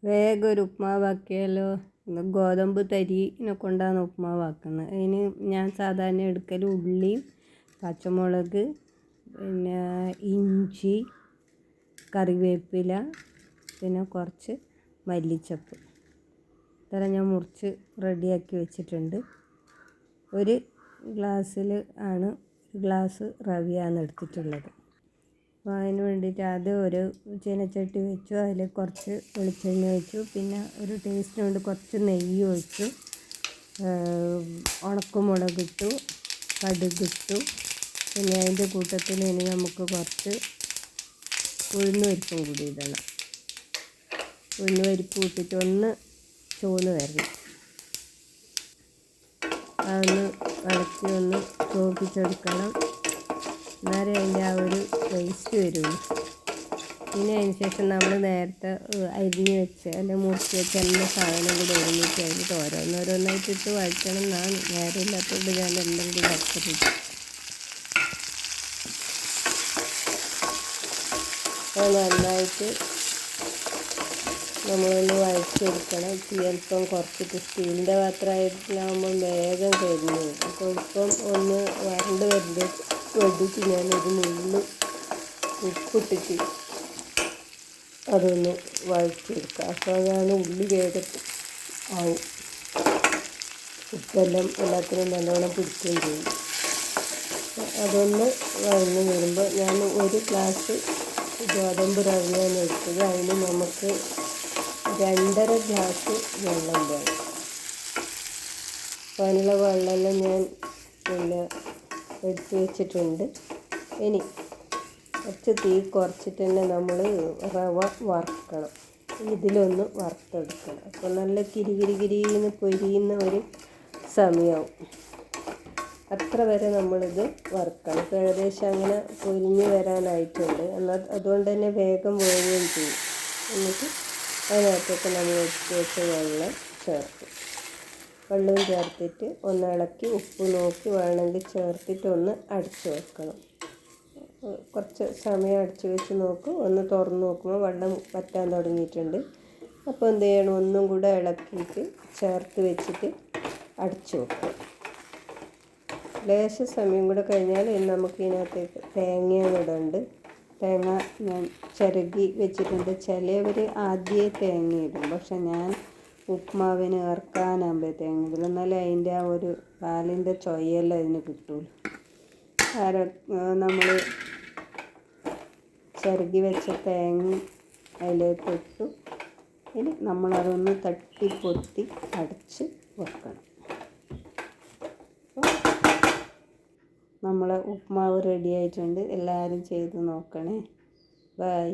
വേഗം ഒരു ഉപ്മാവാക്കിയാലോ. ഗോതമ്പ് തരിനെ കൊണ്ടാണ് ഉപ്മാവാക്കുന്നത്. അതിന് ഞാൻ സാധാരണ എടുക്കൽ ഉള്ളിയും പച്ചമുളക്, പിന്നെ ഇഞ്ചി, കറിവേപ്പില, പിന്നെ കുറച്ച് മല്ലിച്ചപ്പ് ഇത്ര ഞാൻ മുറിച്ച് റെഡിയാക്കി വെച്ചിട്ടുണ്ട്. ഒരു ഗ്ലാസ്സിൽ ആണ് ഗ്ലാസ് റവയാണ് എടുത്തിട്ടുള്ളത്. അപ്പോൾ അതിന് വേണ്ടിയിട്ട് ആദ്യം ഒരു ചീനച്ചട്ടി വെച്ചു. അതിൽ കുറച്ച് വെളിച്ചെണ്ണ ഒഴിച്ചു. പിന്നെ ഒരു ടേസ്റ്റിന് വേണ്ടി കുറച്ച് നെയ്യ് ഒഴിച്ചു. ഉണക്കമുളകിട്ടു, കടുകിട്ടു. പിന്നെ അതിൻ്റെ കൂട്ടത്തിൽ ഇനി നമുക്ക് കുറച്ച് ഉഴുന്ന് പരിപ്പും കൂടി ഇടണം. ഉഴുന്ന് പരിപ്പ് ഇട്ടിട്ട് ഒന്ന് ചുവന്ന് വരണം. അതൊന്ന് ഇളക്കി ഒന്ന് ചോപ്പിച്ചെടുക്കണം. എന്നാലേ അതിൻ്റെ ആ ഒരു ടേസ്റ്റ് വരുള്ളൂ. പിന്നെ അതിന് ശേഷം നമ്മൾ നേരത്തെ അരിഞ്ഞ് വെച്ച് അല്ലെങ്കിൽ മുറിച്ച് വെച്ച എല്ലാ സാധനം കൂടി ഒരുമിച്ച് അതിൽ ഓരോന്നോരോന്നായിട്ടിട്ട് വഴറ്റണം എന്നാണ്. നേരമില്ലാത്തതുകൊണ്ട് ഞാൻ എല്ലാം കൂടി വറുത്തിട്ട് അത് നന്നായിട്ട് നമ്മളൊന്ന് വഴച്ചെടുക്കണം. അല്പം കുറച്ചിട്ട് സ്റ്റീലിൻ്റെ പാത്രമായിട്ടാകുമ്പം വേഗം കരിഞ്ഞു. അപ്പോൾ ഇപ്പം ഒന്ന് വരണ്ട് വേണ്ടിയിട്ട് ഞാനൊരു നുള്ള് ഉപ്പിട്ടിട്ട് അതൊന്ന് വഴച്ചെടുക്കുക. അപ്പോൾ അതാണ് ഉള്ളി വേഗം ആവും. ഉപ്പെല്ലാം എല്ലാത്തിനും നല്ലോണം പിടിക്കുകയും ചെയ്യും. അതൊന്ന് വഴന്ന് വരുമ്പോൾ ഞാൻ ഒരു ഗ്ലാസ് ഗോതമ്പ് റവയാണ് എടുത്തത്. അതിന് നമുക്ക് 2.5 ഗ്ലാസ് വെള്ളം വേണം. അതിനുള്ള വെള്ളമെല്ലാം ഞാൻ പിന്നെ എടുത്ത് വെച്ചിട്ടുണ്ട്. ഇനി കുറച്ച് തീ കുറച്ചിട്ട് തന്നെ നമ്മൾ റവ വറുക്കണം. ഇതിലൊന്ന് വറുത്തെടുക്കണം. അപ്പോൾ നല്ല കിരികിരിന്ന് പൊരിയുന്ന ഒരു സമയമാവും. അത്ര വരെ നമ്മളിത് വറുക്കണം. ഇപ്പോൾ ഏകദേശം അങ്ങനെ പൊരിഞ്ഞ് വരാനായിട്ടുണ്ട്. എന്നാൽ അതുകൊണ്ട് തന്നെ വേഗം വേവുകയും ചെയ്യും. എന്നിട്ട് അതിനകത്തൊക്കെ നമ്മൾ എടുത്ത് വെച്ച വെള്ളം ചേർക്കും. വെള്ളവും ചേർത്തിട്ട് ഒന്ന് ഇളക്കി ഉപ്പ് നോക്കി വേണമെങ്കിൽ ചേർത്തിട്ട് ഒന്ന് അടച്ച് വെക്കണം. കുറച്ച് സമയം അടച്ച് വെച്ച് നോക്കും. ഒന്ന് തുറന്ന് നോക്കുമ്പോൾ വെള്ളം വറ്റാൻ തുടങ്ങിയിട്ടുണ്ട്. അപ്പോൾ എന്ത് ചെയ്യണം, ഒന്നും കൂടെ ഇളക്കിയിട്ട് ചേർത്ത് വെച്ചിട്ട് അടച്ച് വെക്കും. ലേശ സമയം കൂടെ കഴിഞ്ഞാൽ നമുക്ക് ഇതിനകത്തേക്ക് തേങ്ങയാണ് ഇടുന്നുണ്ട്. തേങ്ങ ഞാൻ ചിരകി വെച്ചിട്ടുണ്ട്. ചിലവർ ആദ്യമേ തേങ്ങ ഇടും. പക്ഷെ ഞാൻ ഉപ്മാവിന് ഇറക്കാനാകുമ്പോൾ തേങ്ങ ഇടും. എന്നാലേ അതിൻ്റെ ആ ഒരു പാലിൻ്റെ ചൊയ്യെല്ലാം അതിന് കിട്ടുള്ളൂ. നമ്മൾ ചിരകി വെച്ച തേങ്ങ അതിലേക്ക് ഇട്ടു. ഇനി നമ്മളതൊന്ന് തട്ടി പൊത്തി അടച്ച് വെക്കണം. നമ്മളെ ഉപ്മാവ് റെഡി ആയിട്ടുണ്ട്. എല്ലാവരും ചെയ്ത് നോക്കണേ. ബൈ.